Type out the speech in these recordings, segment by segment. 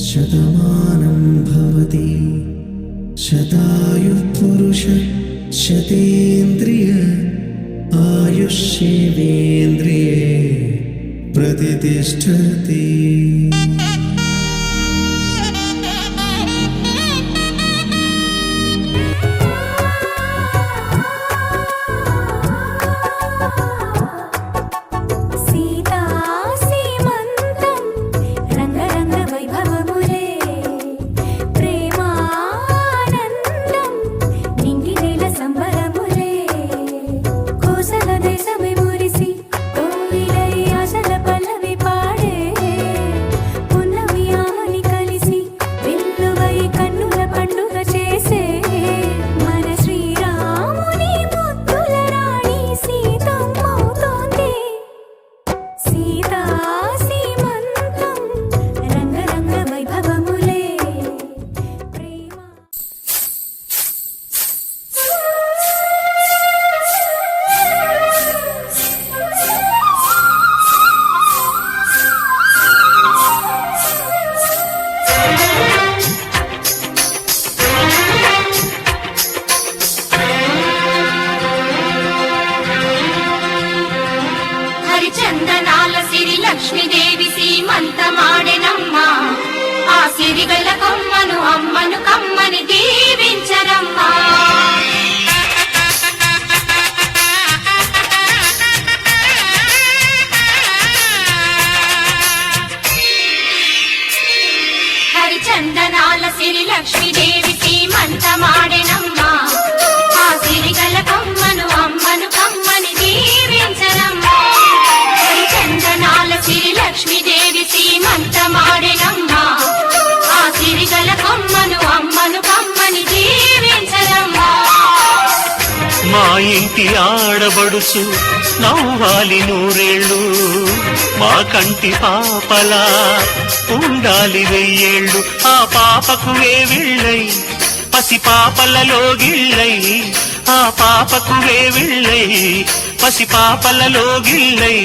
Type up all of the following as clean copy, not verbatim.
శతమానం భవతి శతాయుః పురుష శతేంద్రియ ఆయుష్యేవేంద్రియే ప్రతిష్ఠతి. చందనాల సిరి లక్ష్మీదేవి సీమంతమాడెనమ్మ. ఆ సిరిగల కొమ్మను అమ్మను కమ్మని దీవించరమ్మా. హరిచందనాల సిరి లక్ష్మీదేవి సీమంతమాడెనమ్మ. ఆ సిరిగల కొమ్మను అమ్మను కమ్మని దీవించరమ్మా. చందనాల సిరి లక్ష్మీదేవి సీమంతమాడెనమ్మా. ఆ సిరిగల కొమ్మను అమ్మను కమ్మని దీవించరమ్మా. మా ఇంటి ఆడబడుచు నవ్వాలి నూరేళ్ళు, మా కంటి పాపలా ఉండాలి వెయ్యేళ్ళు. ఆ పాపకు వేవిళ్ళై పసి పాపలలో గిళ్ళై, ఆ పాపకు వేవిళ్ళై పసి పాపలలో గిళ్ళై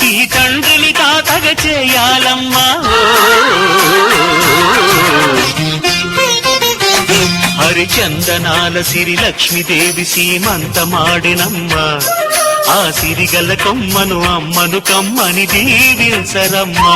ఈ తండ్రిని తాతగ చేయాలమ్మా. హరిచందనాల సిరి లక్ష్మీదేవి సీమంతమాడెనమ్మా. ఆ సిరిగల కొమ్మను అమ్మను కమ్మని దీవించరమ్మా.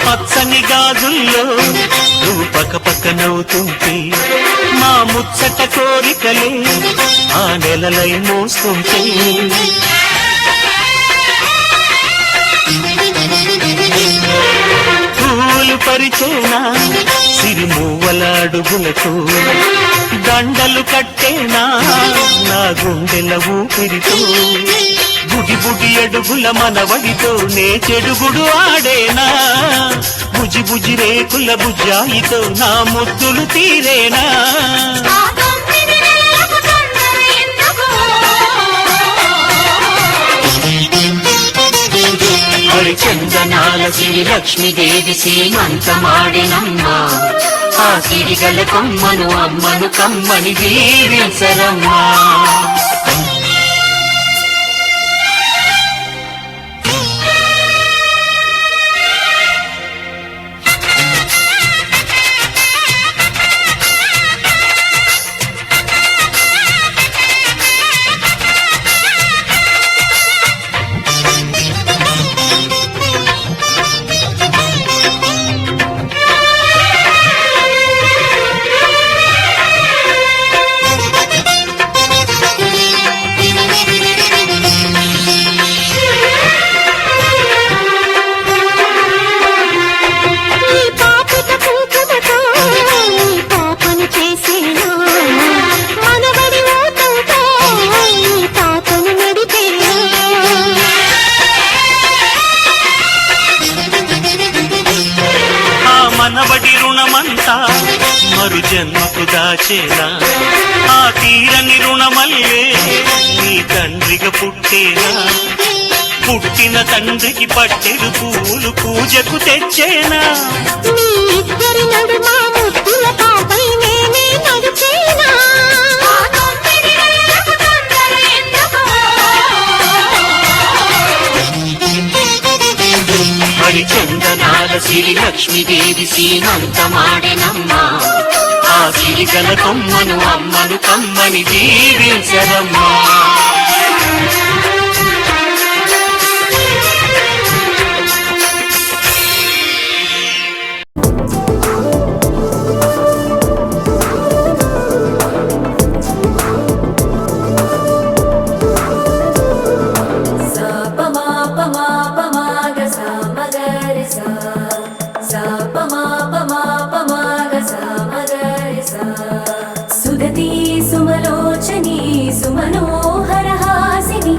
పచ్చని గాజుల్లో నువ్వు పక్క పక్క నవ్వుతుంటే మా ముచ్చట కోరికలే ఆ నెలలై మోస్తుంటే. పూలు పరిచేనా సిరిమూవల అడుగులకు, దండలు కట్టేనా నా గుండెల ఊపిరితో. బుడి బుడి అడుగుల మనవడితో నే చెడుగుడు ఆడేనా, బుజి బుజి రేకుల బుజ్జాయితో నా ముద్దులు తీరేనా. హరిచందనాల సిరి లక్ష్మీదేవి సీమంతమాడెనమ్మా. ఆ సిరిగల కొమ్మను అమ్మను కమ్మని దీవించరమ్మా. మరు జన్మకు దాచేనా ఆ తీరని రుణమల్లే నీ తండ్రిగా పుట్టేనా పుట్టిన తండ్రికి పట్టెడు పూలు పూజకు తెచ్చేనా మీ ఇద్దరి నడుమ ముద్దుల పాపై నేనే నడిచేనా ఆ 9 నెలలకు తొందర ఎందుకు? హరిచందనాల సిరి లక్ష్మీదేవి సీమంతమాడెనమ్మా ఆ సిరిగల కొమ్మను అమ్మను కమ్మని దీవించరమ్మా sa pa ma ga sa ma ga re sa pa ma ga sa ma ga re sa sudati sumalochani sumanohara hasini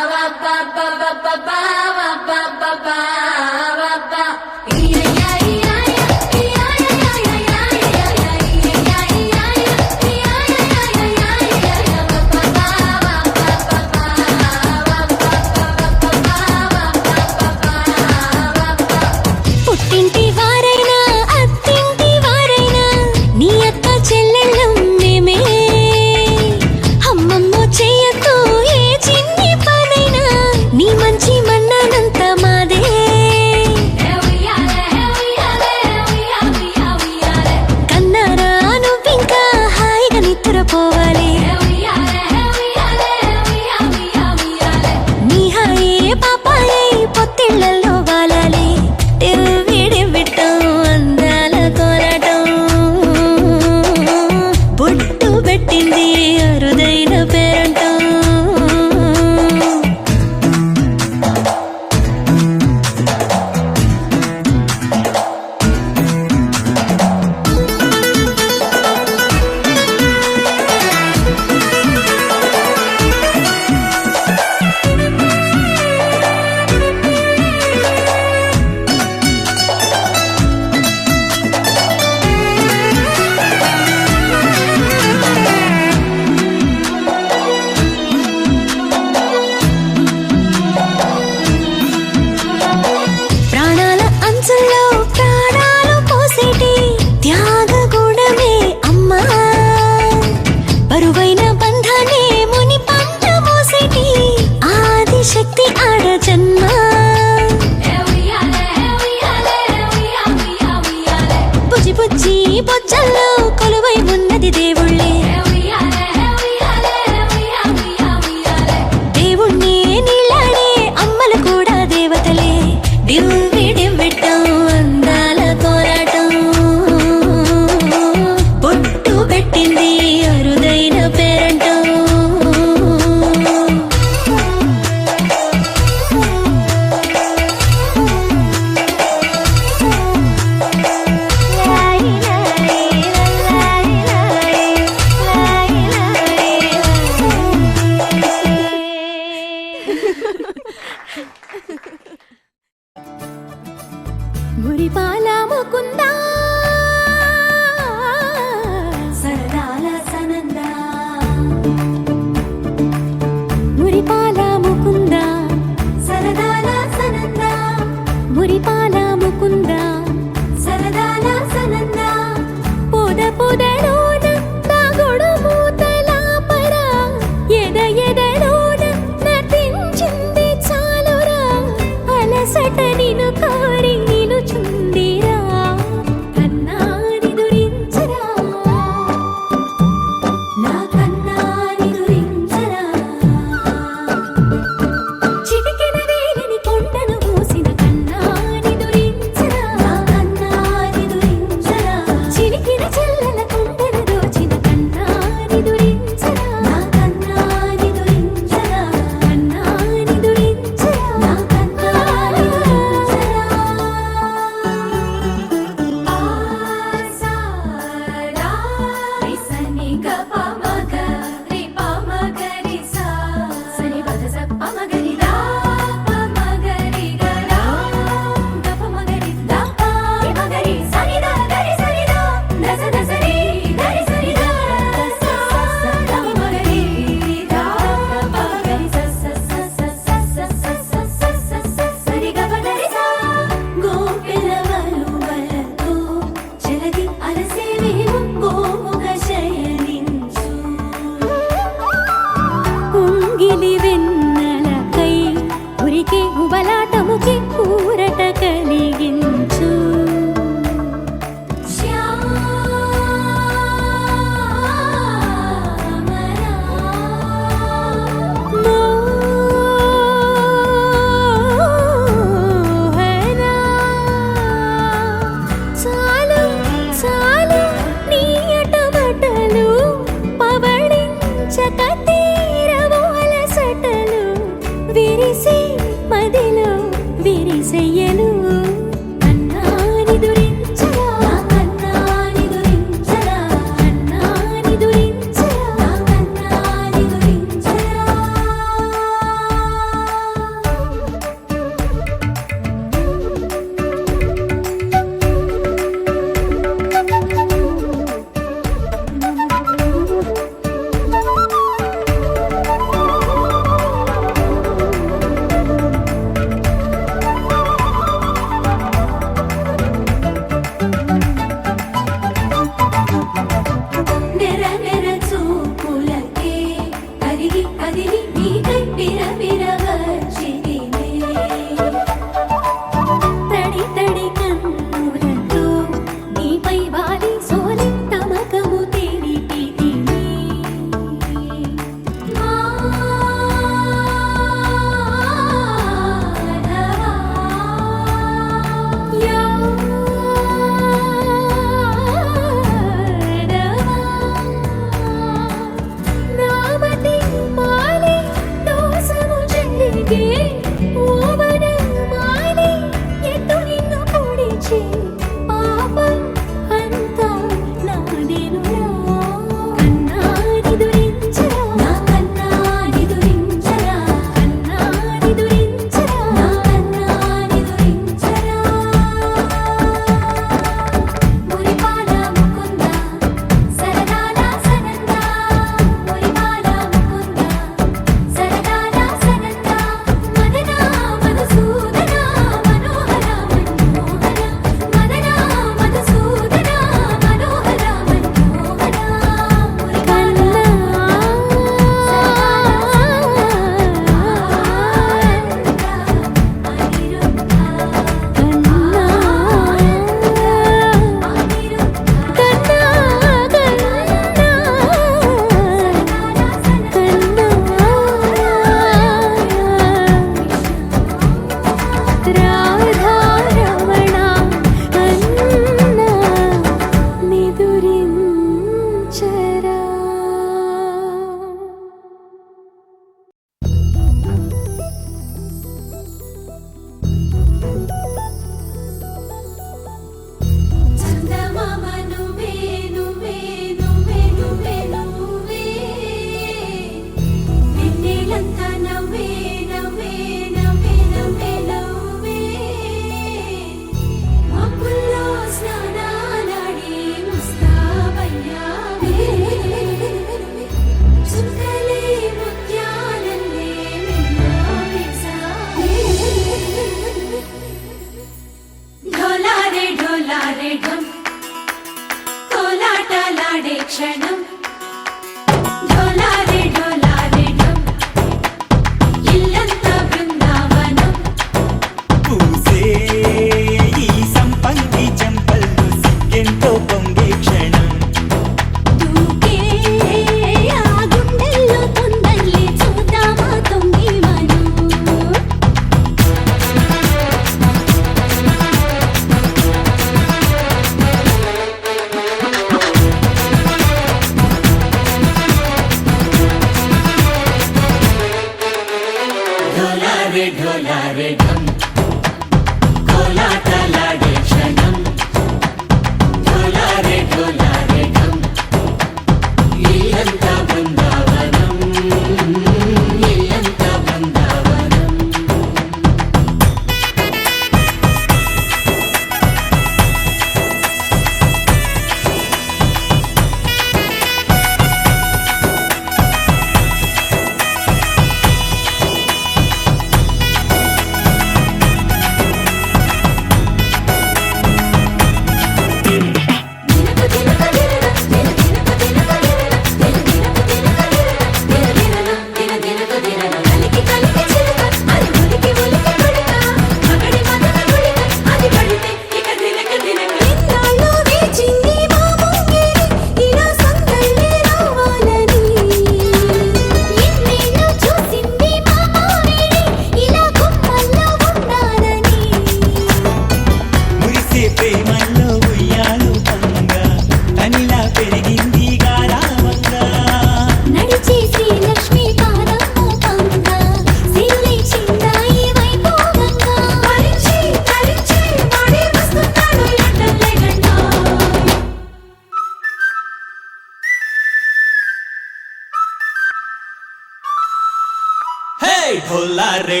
ढोला रे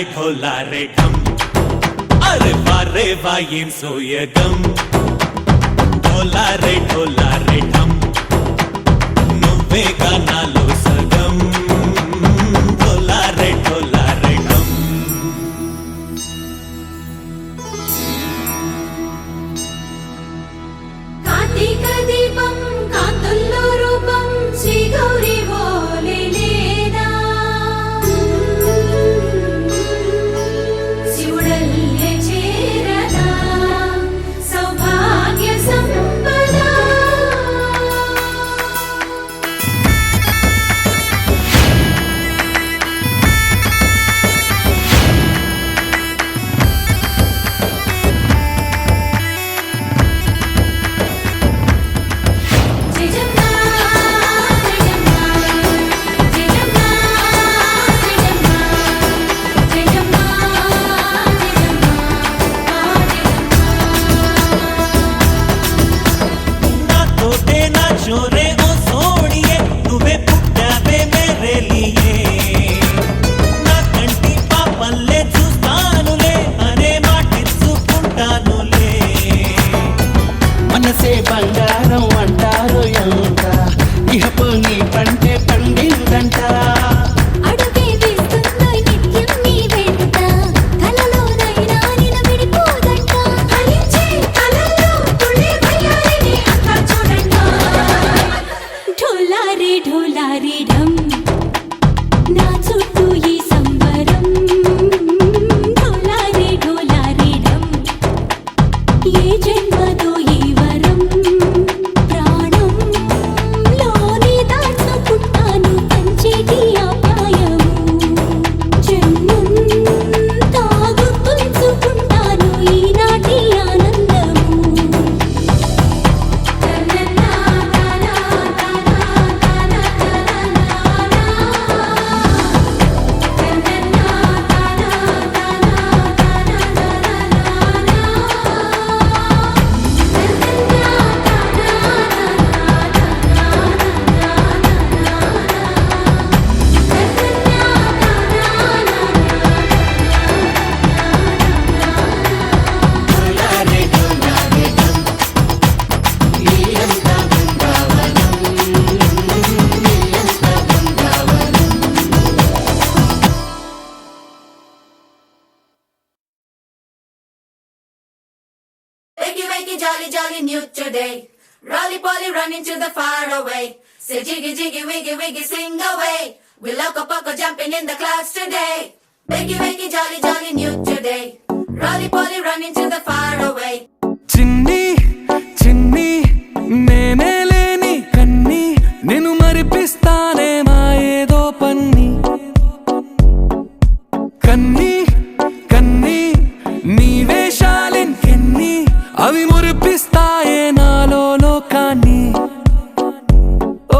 ढम अरे वारे वायें सोयगम ढोला रे ढम నువ్వేగా నాలో సగం ढोला रे ढम కార్తీక దీపం కాంతుల్లో రూపం శ్రీ గౌరీ ఓలే లేదా శివుడల్లే చేరదా సౌభాగ్య సంపద మనసే బంగారం అంటారు ఎంత ఇహ పొంగి పంటే పండిందంట అడుగే వేస్తుందో నిత్యం నీ వెంట కలలోనైనా నిన్ను విడిపోదంట ఫలించే కలల్లో తుళ్ళే వయ్యారిని అంతా చూడంట ఢోలా రే ఢమ్ నా చుట్టూ ఈ సంబరం ఢోలా రే ఢమ్ ఏ జన్మదో ఈ వరం ప్రాణం లోని దాచుకుంటాను పంచేటి ఆప్యాయము జన్మం తాగుతుంచుకుంటాను ఈనాటి ఆనందము Wakey, wakey, jolly, jolly, new today. Rolly poly, running to the far away. Say jiggy, jiggy, wiggy, wiggy, sing away. We loco poco jumping in the clouds today. Wakey, wakey, jolly, jolly, new today. Rolly poly, running to the far away. చిన్ని చిన్ని నేనే లేని కన్ని నిన్ను మరిపిస్తానే మా ఏదో పన్ని కన్ని కన్ని నీ వేషాలెన్ని అవి మురిపిస్తాయే నాలో లోకాన్ని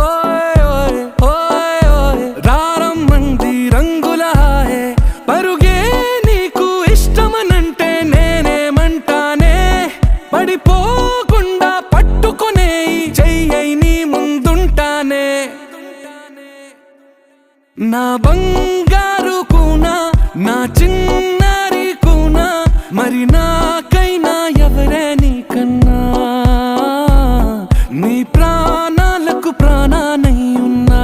ఓయ్ ఓయ్ ఓయ్ ఓయ్ రారమ్మంది రంగుల హాయే పరుగే నీకు ఇష్టమనంటే నేనేమంటానే పడిపోకుండా పట్టుకునే చెయ్యై నీ ముందుంటానే నా బంగారు కూనా నా చిన్నారి కూనా మరి నాకైనా ఎవరే నీకన్నా నీ ప్రాణాలకు ప్రాణానై ఉన్నా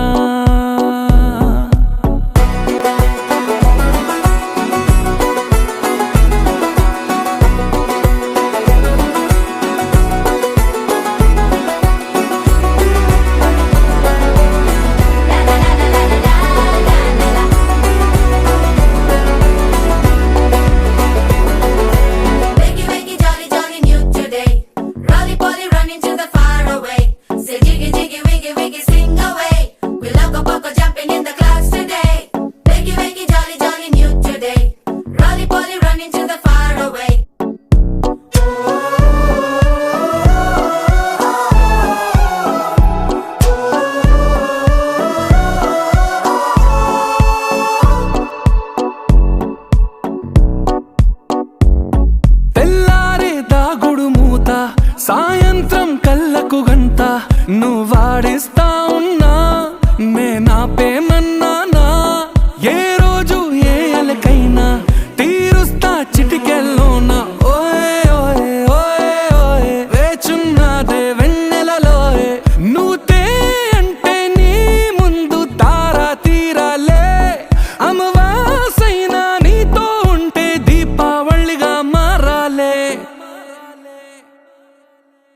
Wakey, wakey, jolly, jolly, new today. Rolly poly, running to the far away. Say jiggy, jiggy, wiggy, wiggy, sing away. We loco poco jumping in the clouds today. Wakey, wakey, jolly, jolly, new today. Rolly poly, running to the far away. తెల్లారే దాగుడు మూత సాయంత్రం కళ్ళకు గంట నువ్వాడిస్తా ఉన్నా నేనాపేమన్నానా ఏ రోజు ఏ అలక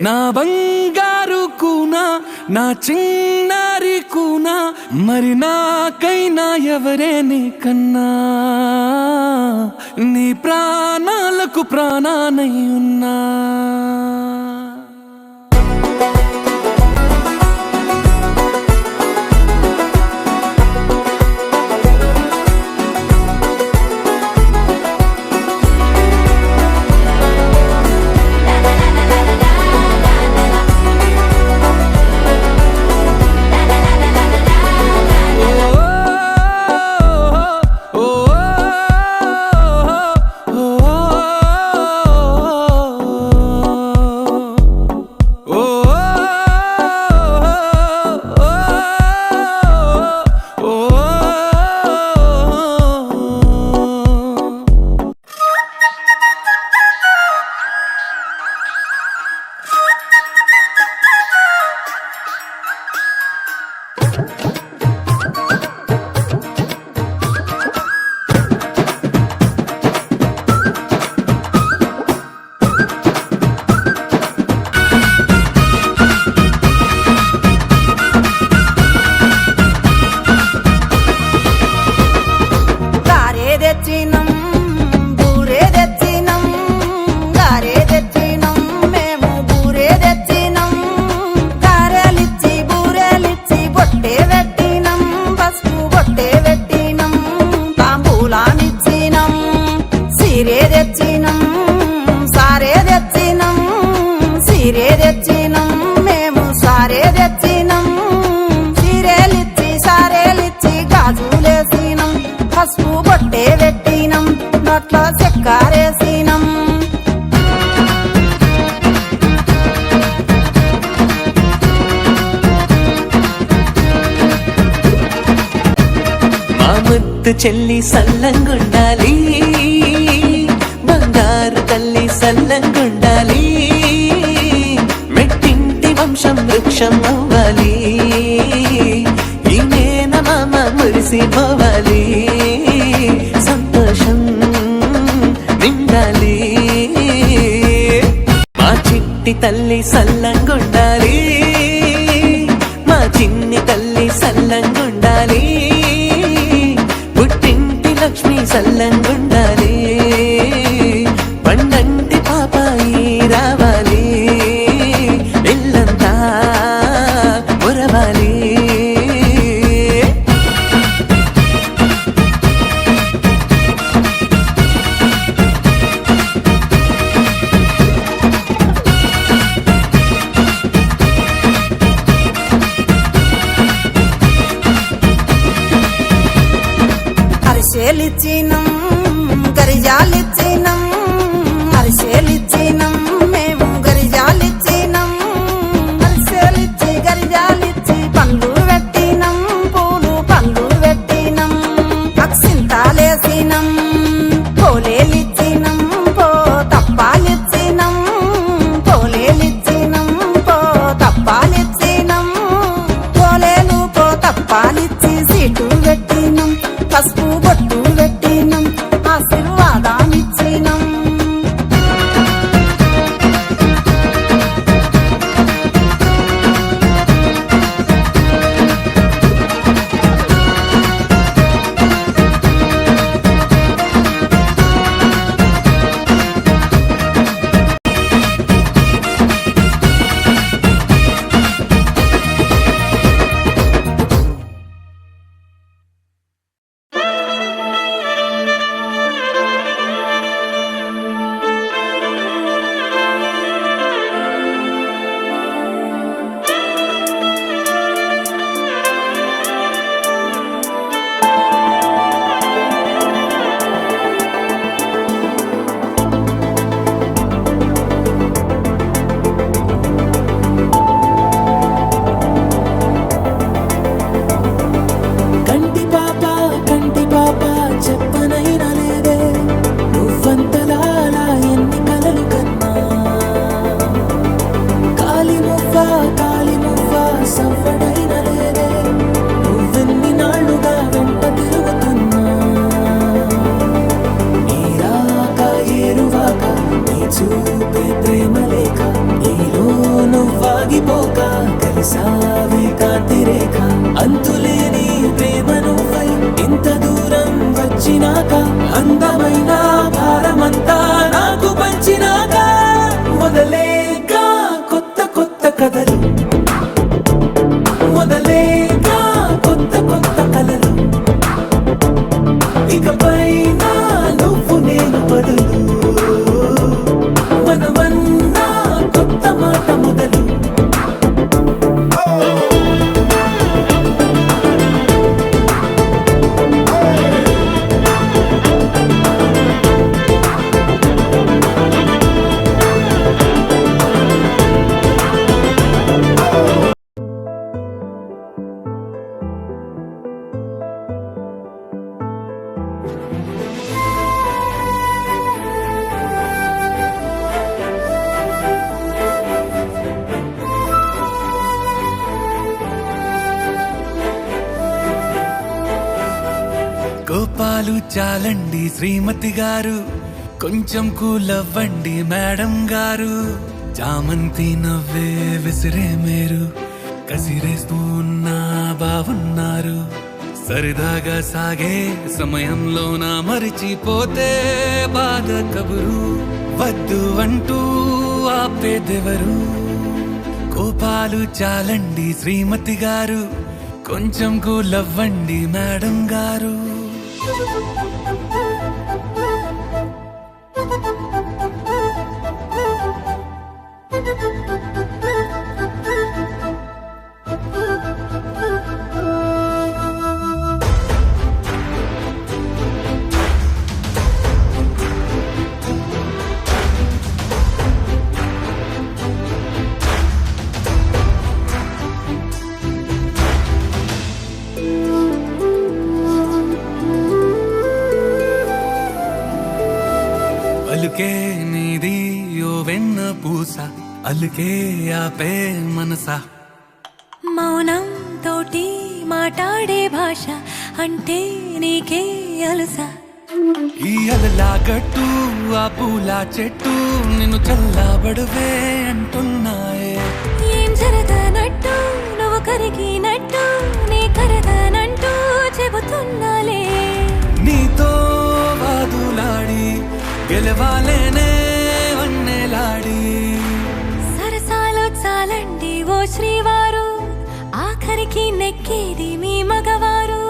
నా బంగారు కూనా నా చిన్నారి కూనా మరి నాకైనా ఎవరే నీకన్నా నీ ప్రాణాలకు ప్రాణానై ఉన్నా మేము సారే తెచ్చినం చీరేలిచ్చి సారేలిచ్చి గాజులేసినం పసుపు బొట్టే పెట్టినం నోట్లో చెక్కారేసినం మా ముద్దు చెల్లి సల్లంగుండాలి బంగారు తల్లి సల్లంగుండాలి మెట్టింటి వంశం వృక్షం అవ్వాలి ఈ మేన మామ మురిసిపోవాలి సంతోషం నిండాలి మా చిట్టి తల్లి సల్లంగుండాలి మా చిన్ని తల్లి సల్లంగుండాలి పుట్టింటి లక్ష్మి సల్లంగుండాలి పండంటి పాపాయి రావాలి ఇల్లంతా మురవాలి అరిసెలిచ్చినం గరిజాలిచ్చినం అరిసెలిచ్చినం మేము గరిజాలిచ్చినం అరిసెలిచ్చి గరిజాలిచ్చి పండ్లు పెట్టినం పూలు పండ్లు పెట్టినం అక్సింతాలేసినం పోలేలిచ్చినం పో తప్పాలిచ్చినం పోలేలిచ్చినం పో తప్పాలిచ్చినం పోలేలు పో తప్పాలిచ్చి సీటు పెట్టినం పసుపు బొట్టు పెట్టినం ఆశీర్వాదాన్నిచ్చి కథలు మొదలేగా కొత్త కొత్త కలలు ఇకపై నువ్వు నేను బదులు మనమన్నా కొత్త మాట మొదలు కోపాలు చాలండి శ్రీమతి గారు కొంచెం కూలవ్వండి మేడం గారు చామంతి నవ్వే విసిరే మేరు కసిరేస్తూ ఉన్నా బావున్నారు సరదాగా సాగే సమయంలో నా మరిచిపోతే బాధ కబురు వద్దు అంటూ ఆపేదెవరు కోపాలు చాలండి శ్రీమతి గారు కొంచెం కూలవ్వండి మేడం గారు అలుకే నీది ఓ వెన్న పూస అలుకే ఆపే మనసా మౌనం తోటి మాట్లాడే భాష అంటే నీకే అలసా ఈ అలలా గట్టు ఆ పూల చెట్టు నిన్ను చల్లబడువే అంటున్నాయే ఏం జరగనట్టు నువ్వు కరిగినట్టు నీ కరగనంటూ చెబుతున్నాలే నీతో వాదులాడి గెలవాలేనే వన్నెలాడి సరసాలు చాలండి ఓ శ్రీవారు ఆఖరికి నెక్కేది మీ మగవారు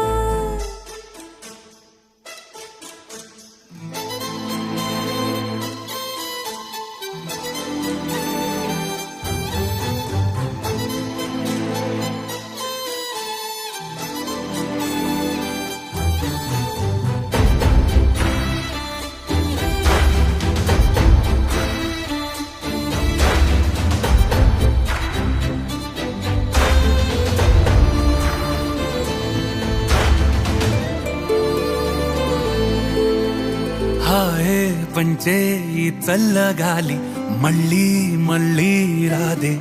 హాయే పంచే ఈ చల్లగాలి మళ్ళీ మళ్ళీ రాదే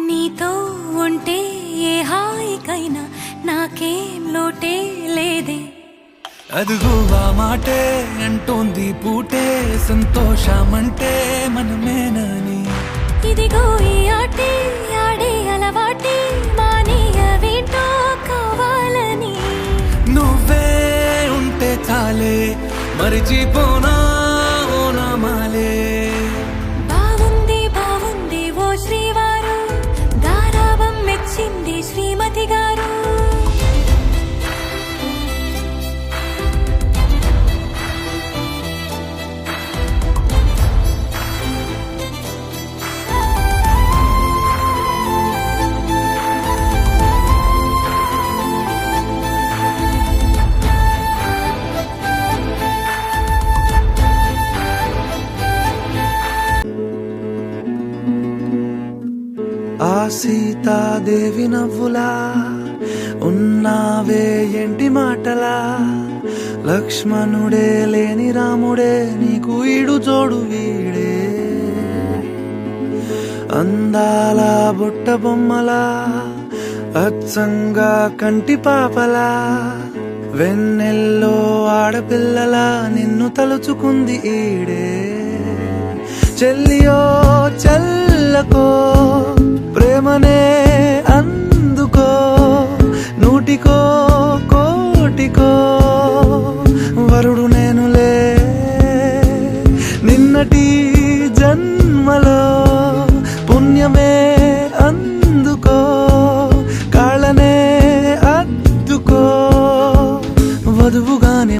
నీతో ఉంటే ఏ హాయికైనా నాకేం లోటే లేదే అదుగు ఆ మాటే అంటోంది పూటే సంతోషమంటే మనమేనని ఇదిగో ఈ ఆటే ఆడే అలవాటే మానేయవేంటో కావాలని నువ్వే ఉంటే చాలే మరిచిపోనా ఓ నామాలే బాగుంది బాగుంది ఓ శ్రీవారు గారాబం మెచ్చింది శ్రీమతి గారు ఆ సీతాదేవి నవ్వులా ఉన్నావే ఎంటి మాటలా లక్ష్మణుడే లేని రాముడే నీకు ఈడు జోడు వీడే అందాల బుట్ట బొమ్మలా అచ్చంగా కంటి పాపలా వెన్నెల్లో ఆడపిల్లలా నిన్ను తలుచుకుంది ఈడే చెల్లియో చల్లకో ప్రేమనే అందుకో నూటికో కోటికో వరుడు నేనులే నిన్నటి జన్మలో పుణ్యమే వధువుగానే